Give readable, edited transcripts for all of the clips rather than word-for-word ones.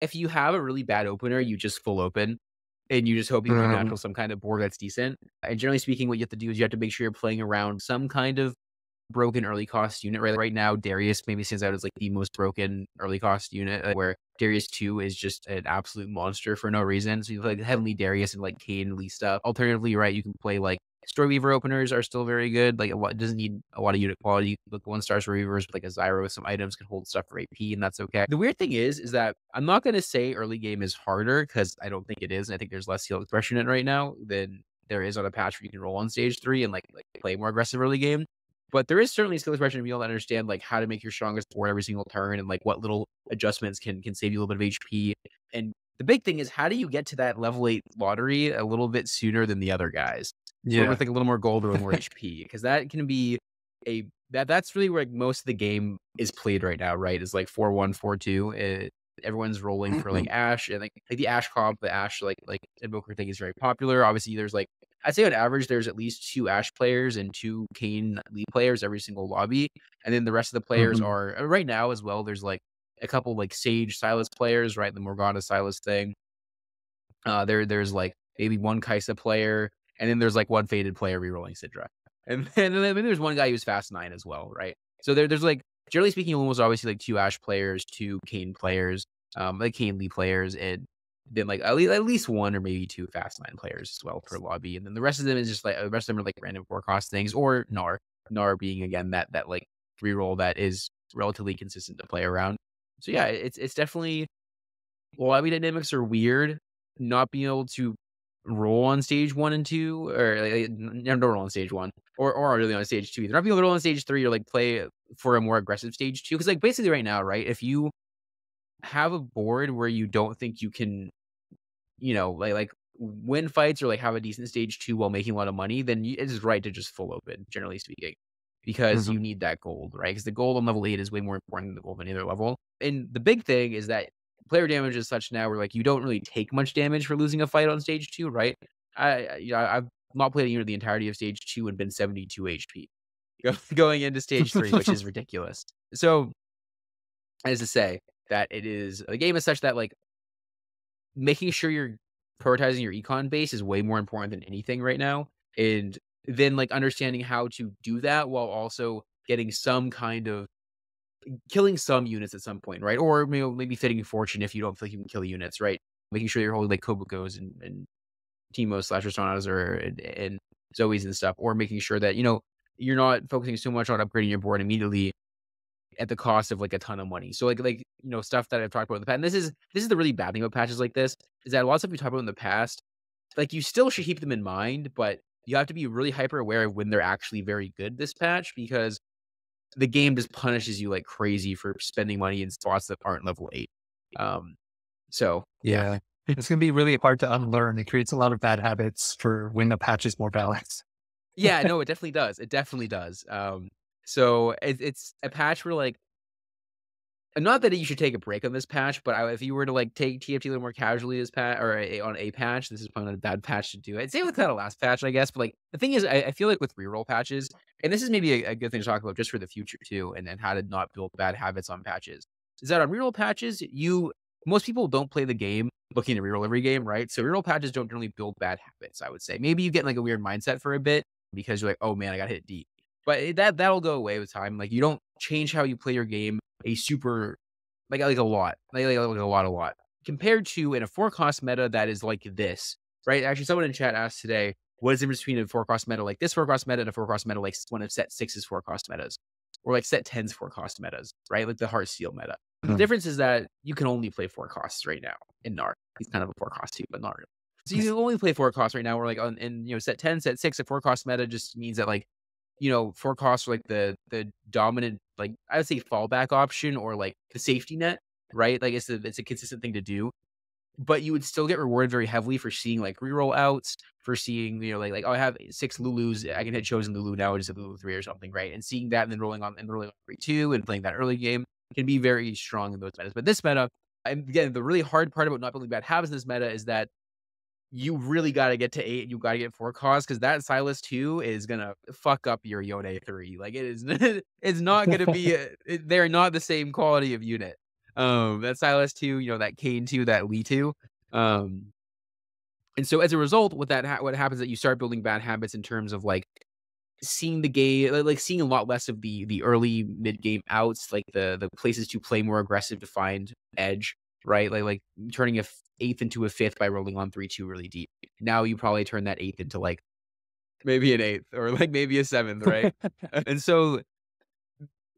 if you have a really bad opener, you just full open, and you just hope you keep natural some kind of board that's decent. And generally speaking, what you have to do is you have to make sure you're playing around some kind of broken early cost unit. Right now, Darius maybe stands out as like the most broken early cost unit, where Darius 2 is just an absolute monster for no reason. So you play like Heavenly Darius and like Kane Lee stuff. Alternatively, right, you can play like Storyweaver openers are still very good. Like it doesn't need a lot of unit quality. Like 1-star Storyweavers with like a Zyro with some items can hold stuff for AP, and that's okay. The weird thing is that I'm not going to say early game is harder because I don't think it is. And I think there's less heal expression in it right now than there is on a patch where you can roll on stage 3 and like play more aggressive early game. But there is certainly skill expression to be able to understand like how to make your strongest board every single turn and like what little adjustments can save you a little bit of HP. And the big thing is how do you get to that level 8 lottery a little bit sooner than the other guys? With Yeah. like a little more gold or more HP, because that can be that's really where like most of the game is played right now, right? Is like 4-1, 4-2. Everyone's rolling for like Ash and like the Ash comp, the Ash like Invoker thing is very popular. Obviously, there's like I'd say on average there's at least 2 Ash players and 2 Kane Lee players every single lobby, and then the rest of the players Mhm. are right now as well. There's like a couple like Sage Silas players, right? The Morgana Silas thing. There's like maybe one Kaisa player, and then there's like one Faded player rerolling Sidra. And then maybe there's one guy who's Fast 9 as well, right? So there's like generally speaking, almost obviously like 2 Ash players, 2 Kane players, like Kane Lee players, and then like at least 1 or maybe 2 Fast 9 players as well per lobby. And then the rest of them is just like the rest of them are like random forecast things or Gnar. Gnar being again that like reroll that is relatively consistent to play around. So yeah, it's definitely lobby dynamics are weird. Not being able to roll on stage 1 and 2, or don't roll on stage 1, or really on stage 2 either. Not being able to roll on stage 3 or like play for a more aggressive stage 2. Because like basically right now, right, if you have a board where you don't think you can, like win fights or like have a decent stage 2 while making a lot of money, then it is right to just full open, generally speaking, because you Mhm. need that gold, right? Because the gold on level 8 is way more important than the gold on either level. And the big thing is that player damage is such now where like you don't really take much damage for losing a fight on stage 2, right? I've not played a unit the entirety of stage 2 and been 72 HP going into stage 3, which is ridiculous. So, as to say that it is the game is such that like making sure you're prioritizing your econ base is way more important than anything right now. And then like understanding how to do that while also getting some kind of killing some units at some point, right? Or maybe fitting fortune if you don't feel like you can kill units, right? Making sure you're holding like Kobukos and Teemos slash Sonatas and Zoes and stuff, or making sure that, you're not focusing so much on upgrading your board immediately at the cost of like a ton of money. So stuff that I've talked about in the past. And this is the really bad thing about patches like this, is that a lot of stuff we talked about in the past, like you still should keep them in mind, but you have to be really hyper aware of when they're actually very good this patch, because the game just punishes you like crazy for spending money in spots that aren't level 8. Um, so yeah. Yeah. It's gonna be really hard to unlearn. It creates a lot of bad habits for when the patch is more balanced. Yeah, no, it definitely does. It definitely does. So it's a patch where like not that you should take a break on this patch, but if you were to like take TFT a little more casually this patch or on a patch, this is probably not a bad patch to do it. Same with kind of last patch, I guess. But like the thing is, I feel like with reroll patches, and this is maybe a good thing to talk about just for the future too, and how to not build bad habits on patches, is that on reroll patches, most people don't play the game looking to reroll every game, right? So reroll patches don't generally build bad habits. I would say maybe you get like a weird mindset for a bit because you're like, oh man, I got hit deep, but that'll go away with time. Like you don't change how you play your game a super like a lot, like a lot, compared to in a 4-cost meta that is like this, right? Actually, someone in chat asked today, what is the difference between a 4-cost meta like this 4-cost meta and a 4-cost meta like one of set 6's 4-cost metas, or like set 10's 4-cost metas, right? Like the Heart Steel meta. The Mm. difference is that you can only play 4 costs right now in Nar. He's kind of a 4-cost too, but not really. So you can only play 4 costs right now. Or like set 10, set 6, a 4-cost meta just means that like 4 costs are like the dominant, like I would say fallback option or like the safety net, right? Like it's a consistent thing to do, but you would still get rewarded very heavily for seeing like reroll outs, for seeing, like, oh, I have 6 Lulus, I can hit chosen Lulu now, it's a Lulu 3 or something, right? And seeing that and then rolling on 3-2 and playing that early game can be very strong in those metas. But this meta, and again, the really hard part about not building bad habits in this meta is that you really got to get to 8 and you got to get 4 costs, because that Silas 2 is going to fuck up your Yone 3. Like it is, it's not going to be, they're not the same quality of unit. That Silas 2, that Kane 2, that Lee 2. Um, and so as a result, what happens is that you start building bad habits in terms of, like, seeing the game, like, seeing a lot less of the early mid-game outs, like, the places to play more aggressive to find edge, right? Like turning a eighth into a fifth by rolling on 3-2 really deep. Now you probably turn that eighth into, like, maybe an eighth or, like, maybe a seventh, right? And so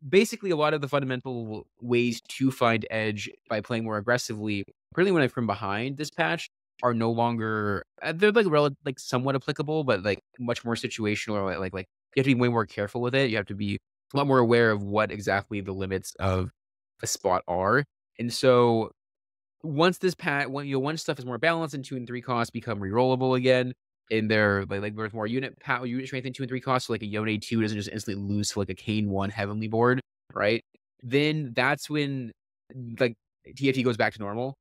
basically a lot of the fundamental ways to find edge by playing more aggressively, really when I'm from behind this patch, are no longer they're like like somewhat applicable, but like much more situational or like you have to be way more careful with it. You have to be a lot more aware of what exactly the limits of a spot are. And so once this pat once stuff is more balanced and 2 and 3 costs become rerollable again, and they're like there's more unit strength in 2 and 3 costs, so like a Yone 2 doesn't just instantly lose to like a Kane 1 heavenly board, right? Then that's when like TFT goes back to normal.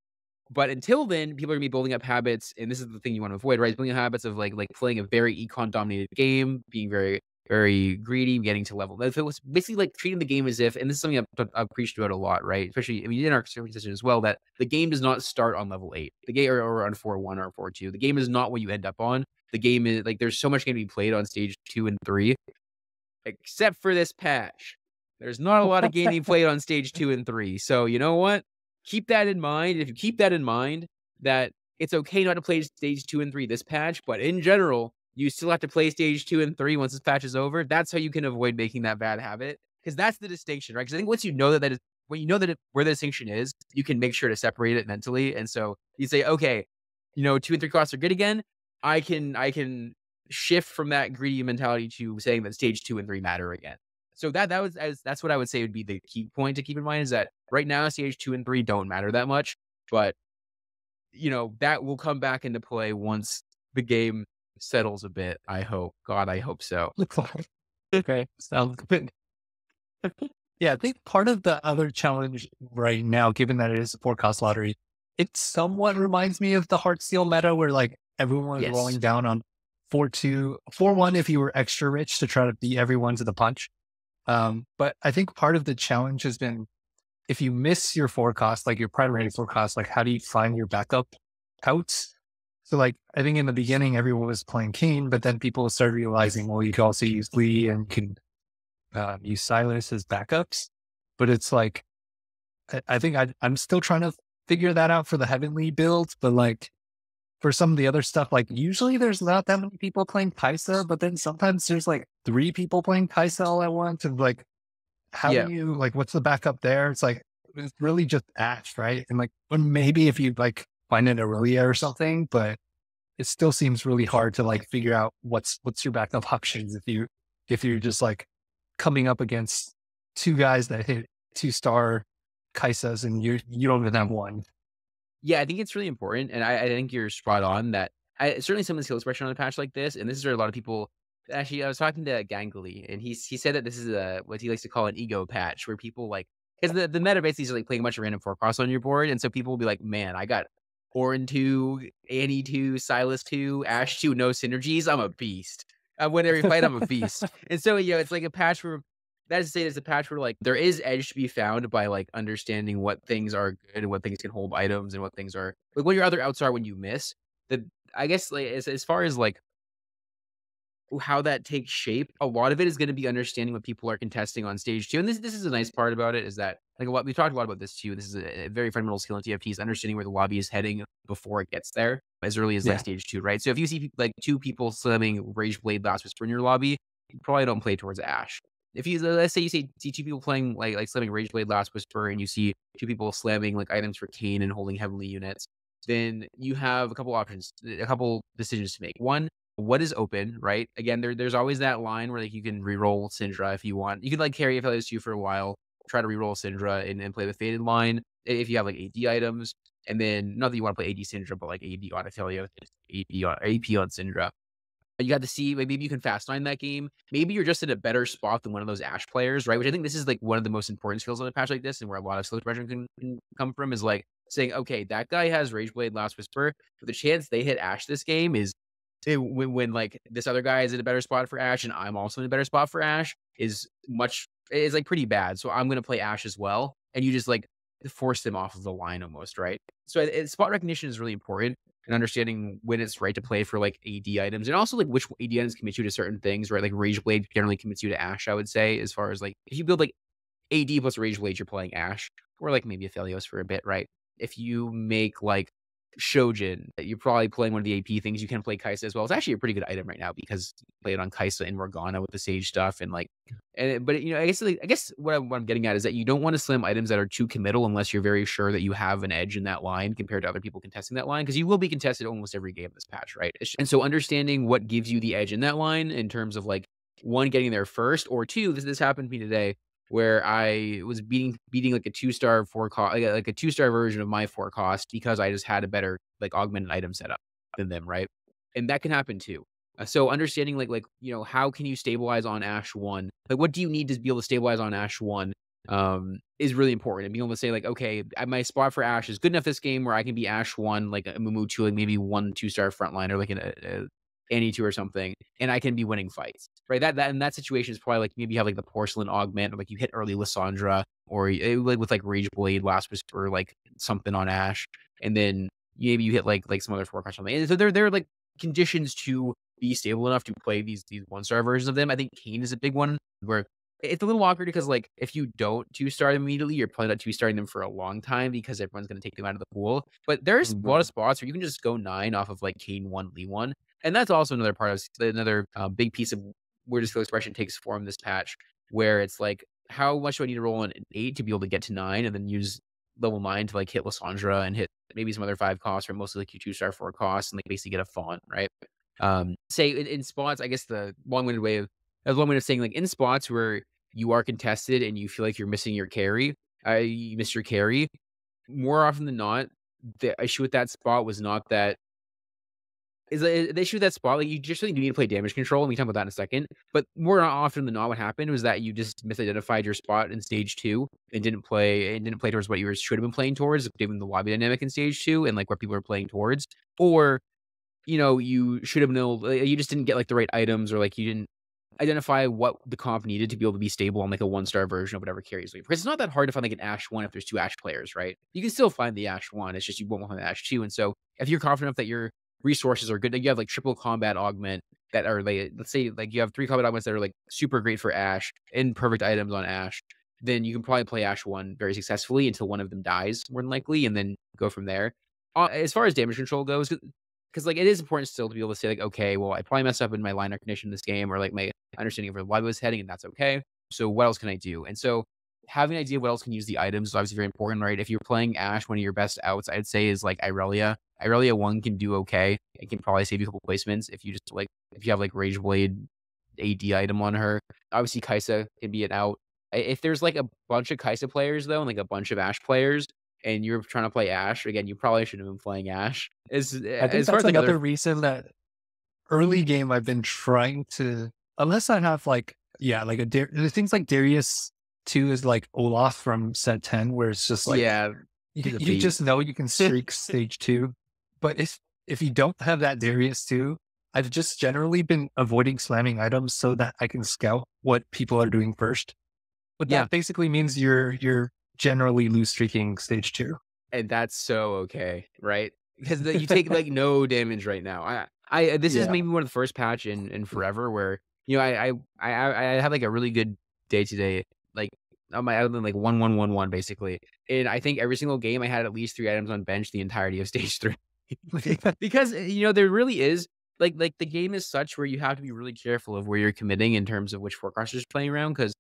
But until then, people are gonna be building up habits, and this is the thing you want to avoid, right? Building up habits of like playing a very econ dominated game, being very, very greedy, getting to level. If it was basically like treating the game as if, and this is something I've preached about a lot, right? Especially, I mean, in our circuit session as well, that the game does not start on level 8. The game or on 4-1 or 4-2. The game is not what you end up on. The game is like there's so much going to be played on stage 2 and 3, except for this patch. There's not a lot of gaming played on stage 2 and 3. So you know what? Keep that in mind. If you keep that in mind, that it's okay not to play stage 2 and 3 this patch, but in general, you still have to play stage 2 and 3 once this patch is over. That's how you can avoid making that bad habit. Because that's the distinction, right? Because I think once you know that is when you know that where the distinction is, you can make sure to separate it mentally. And so you say, okay, 2 and 3 costs are good again. I can shift from that greedy mentality to saying that stage 2 and 3 matter again. So that's what I would say would be the key point to keep in mind is that right now stage 2 and 3 don't matter that much, but that will come back into play once the game settles a bit. I hope. God, I hope so. Okay, sounds good. Yeah, I think part of the other challenge right now, given that it is a forecast lottery, it somewhat reminds me of the Heartsteel meta where like everyone was Yes. rolling down on 4-2, 4-1 if you were extra rich to try to beat everyone to the punch. But I think part of the challenge has been if you miss your forecast, like your primary forecast, like how do you find your backup outs? So like I think in the beginning everyone was playing Kane, but then people started realizing, well, you can also use Lee and you can use Silas as backups. But it's like I think I'm still trying to figure that out for the Heavenly build, but like for some of the other stuff, like usually there's not that many people playing Kaisa, but then sometimes there's like 3 people playing Kaisa all at once. And like, how Yeah. do you like, what's the backup there? It's like, it's really just Ash, right? And like, well, maybe if you like find an Aurelia or something, but it still seems really hard to like figure out what's your backup options if you're just like coming up against 2 guys that hit 2-star Kaisas and you don't even have one. Yeah, I think it's really important, and I think you're spot on that certainly some of the skill expression on a patch like this, and this is where a lot of people actually, I was talking to Gangly, and he said that this is what he likes to call an ego patch, where people like because the meta basically is like playing a bunch of random forecasts on your board, and so people will be like, "Man, I got Orin 2, Annie 2, Silas 2, Ash 2, no synergies. I'm a beast. I win every fight. I'm a beast." And so it's like a patch where that is to say, it's a patch where like there is edge to be found by like understanding what things are good and what things can hold items and what things are like what your other outs are when you miss. The I guess like as far as like how that takes shape, a lot of it is going to be understanding what people are contesting on stage 2. And this is a nice part about it is that like a lot we talked a lot about this too. This is a very fundamental skill in TFT is understanding where the lobby is heading before it gets there as early as like Yeah. stage 2, right? So if you see like 2 people slamming Rage Blade Last Whisper in your lobby, you probably don't play towards Ash. If you let's say you see 2 people playing like slamming Rage Blade Last Whisper and you see 2 people slamming like items for Kane and holding heavenly units, then you have a couple options, a couple decisions to make. One, what is open, right? Again, there's always that line where like you can reroll Syndra if you want. You can like carry FLS2 for a while, try to reroll Syndra and play the faded line if you have like AD items. And then not that you want to play AD Syndra, but like AD on Atelier, AD on AP on Syndra. You got to see, like, maybe you can fast line that game. Maybe you're just in a better spot than one of those Ash players, right? Which I think this is like one of the most important skills on a patch like this, and where a lot of skill expression can come from is like saying, okay, that guy has Rageblade Last Whisper, but the chance they hit Ash this game is when like this other guy is in a better spot for Ash and I'm also in a better spot for Ash is like pretty bad. So I'm gonna play Ash as well. And you just like force them off of the line almost, right? So spot recognition is really important and understanding when it's right to play for like AD items and also like which AD items commit you to certain things, right? Like Rage Blade generally commits you to Ashe, I would say, as far as like if you build like AD plus Rage Blade, you're playing Ashe or like maybe Aphelios for a bit, right? If you make like Shojin, you're probably playing one of the AP things. You can play Kaisa as well. It's actually a pretty good item right now because you play it on Kaisa and Morgana with the Sage stuff and like, but you know, I guess what I'm getting at is that you don't want to slam items that are too committal unless you're very sure that you have an edge in that line compared to other people contesting that line because you will be contested almost every game this patch, right? And so understanding what gives you the edge in that line in terms of like one getting there first or two, this happened to me today where I was beating like a 2-star 4 cost, like a 2-star version of my 4 cost because I just had a better like augmented item setup than them, right? And that can happen too. So understanding you know, how can you stabilize on Ashe 1? Like what do you need to be able to stabilize on Ashe 1 is really important. And being able to say like, okay, my spot for Ashe is good enough this game where I can be Ashe 1, like a Mumu 2, like maybe 1 2-star frontliner, like a Annie 2 or something, and I can be winning fights, right? That in that situation is probably like maybe you have like the porcelain augment, or like you hit early Lissandra, or like with like Rage Blade, Last Whisper, or like something on Ashe, and then maybe you hit like some other forecast or something. And so there are like conditions to be stable enough to play these 1-star versions of them. I think Kane is a big one where it's a little awkward because like if you don't 2-star them immediately, you're probably not 2-starring them for a long time because everyone's going to take them out of the pool. But there's a lot of Mhm. spots where you can just go 9 off of like Kane 1, Lee 1. And that's also another part of another big piece of where skill expression takes form this patch, where it's like, how much do I need to roll an 8 to be able to get to 9 and then use level 9 to like hit Lissandra and hit maybe some other 5 costs or mostly like your 2-star 4 costs and like basically get a font, right? Say in spots, I guess the long way of saying like in spots where you are contested and you feel like you're missing your carry, you miss your carry, more often than not, the issue with that spot was not that the issue with that spot, like, you just really need to play damage control, and we can talk about that in a second, but more often than not, what happened was that you just misidentified your spot in stage 2 and didn't play towards what you should have been playing towards, given the lobby dynamic in stage 2 and, like, what people are playing towards, or, you know, you should have known you just didn't get, like, the right items or, like, you didn't identify what the comp needed to be able to be stable on, like, a 1-star version of whatever carries leave. Because it's not that hard to find, like, an Ashe 1 if there's 2 Ashe players, right? You can still find the Ashe 1, it's just you won't find the Ashe 2, and so if you're confident enough that your resources are good, like, you have, like, triple combat augment that are, like let's say, like, you have 3 combat augments that are, like, super great for Ashe and perfect items on Ashe, then you can probably play Ashe 1 very successfully until one of them dies, more than likely, and then go from there. As far as damage control goes, because like, it is important still to be able to say, like, "Okay, well, I probably messed up in my line recognition in this game," or, like, my understanding of where the lobby was heading, and that's okay. So what else can I do? And so having an idea of what else can use the items is obviously very important, right? If you're playing Ashe, one of your best outs, I'd say, is like Irelia. Irelia 1 can do okay. It can probably save you a couple placements if you just like if you have like Rage Blade AD item on her. Obviously, Kaisa can be an out. If there's like a bunch of Kaisa players though, and like a bunch of Ashe players, and you're trying to play Ashe, again, you probably shouldn't have been playing Ashe. I think As far that's as like other another reason that early game I've been trying to, unless I have like, yeah, like the things like Darius 2 is like Olaf from set 10, where it's just like, yeah, he's a you beat. just know you can streak stage 2. But if you don't have that Darius 2, I've just generally been avoiding slamming items so that I can scout what people are doing first. But Yeah, that basically means you're generally lose streaking stage 2. and that's so okay, right? Because you take like no damage right now. This is Yeah. maybe one of the first patch in forever where you know I have like a really good day today, like on my island like 1-1-1-1 basically, and I think every single game I had at least 3 items on bench the entirety of stage 3 because you know there really is like the game is such where you have to be really careful of where you're committing in terms of which forecasters you're playing around because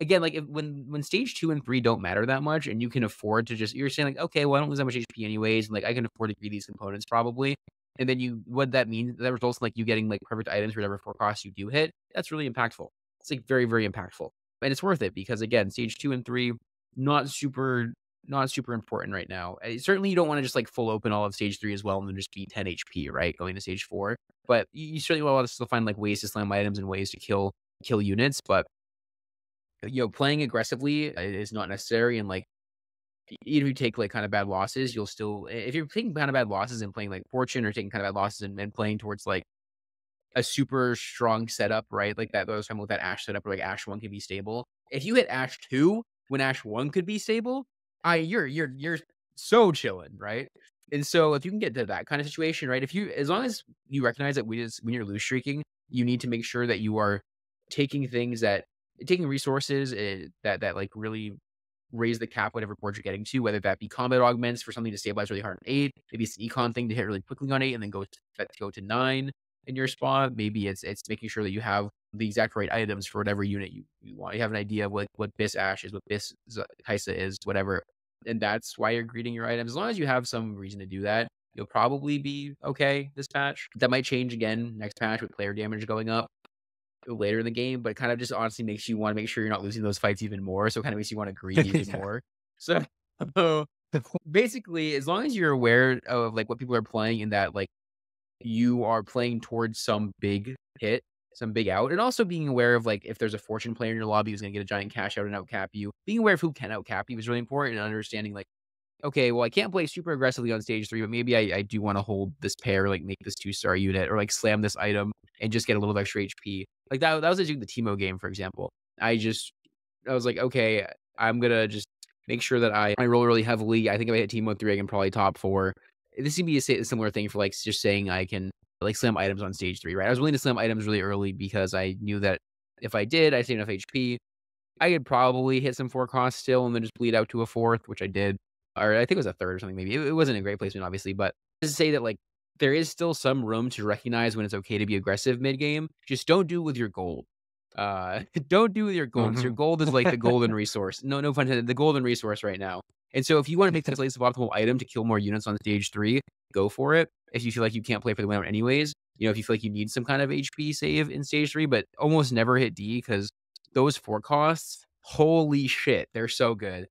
again, like, if when stage 2 and 3 don't matter that much and you can afford to just you're saying like, "Okay, well, I don't lose that much HP anyways, and, like, I can afford to greed these components probably." And then what that means that results in, like, you getting, like, perfect items for whatever forecast you do hit. That's really impactful. It's, like, very, very impactful. And it's worth it because, again, stage 2 and 3, not super not super important right now. Certainly, you don't wanna just, like, full open all of stage 3 as well and then just be 10 HP, right, going to stage 4. But you certainly want to still find, like, ways to slam items and ways to kill units, but you know, playing aggressively is not necessary, and, like, even if you take, like, kinda bad losses, you'll still if you're taking kinda bad losses and playing, like, Fortune or taking kinda bad losses and playing towards, like, a super strong setup, right? Like that those time with that Ashe setup where, like, Ashe 1 can be stable. If you hit Ashe 2 when Ashe 1 could be stable, You're so chilling, right? And so if you can get to that kind of situation, right? If you as long as you recognize that when you're loose streaking, you need to make sure that you are taking things that taking resources that like really raise the cap whatever board you're getting to, whether that be combat augments for something to stabilize really hard on 8, maybe it's an econ thing to hit really quickly on 8 and then go to 9 in your spot. Maybe it's making sure that you have the exact right items for whatever unit you want. You have an idea of what Bis Ash is, what Bis Kaisa is, whatever. And that's why you're greeting your items. As long as you have some reason to do that, you'll probably be okay this patch. That might change again next patch with player damage going up later in the game, but kind of just honestly makes you wanna make sure you're not losing those fights even more, so it kinda makes you wanna greed even Yeah. more. So, so, basically, as long as you're aware of, like, what people are playing and that, like, you are playing towards some big hit, some big out, and also being aware of, like, if there's a fortune player in your lobby who's gonna get a giant cash out and outcap you, being aware of who can outcap you is really important and understanding, like, okay, well, I can't play super aggressively on stage 3, but maybe I do wanna hold this pair, like, make this two-star unit or, like, slam this item and just get a little extra HP. Like, that was actually the Teemo game, for example. I was like, "Okay, I'm gonna just make sure that I roll really heavily. I think if I hit Teemo 3, I can probably top 4." This seemed to be a similar thing for, like, just saying I can, like, slam items on stage 3, right? I was willing to slam items really early because I knew that if I did, I saved enough HP. I could probably hit some 4 costs still and then just bleed out to a 4th, which I did. Or I think it was a 3rd or something maybe. It wasn't a great placement, obviously, but just to say that, like, there is still some room to recognize when it's okay to be aggressive mid-game. Just don't do it with your gold. Don't do it with your gold, 'cause your Mhm. gold is like the golden resource. No pun intended, the golden resource right now. And so if you wanna make this place of optimal item to kill more units on stage 3, go for it. If you feel like you can't play for the win anyways, if you feel like you need some kind of HP save in stage 3, but almost never hit D because those 4 costs, holy shit, they're so good.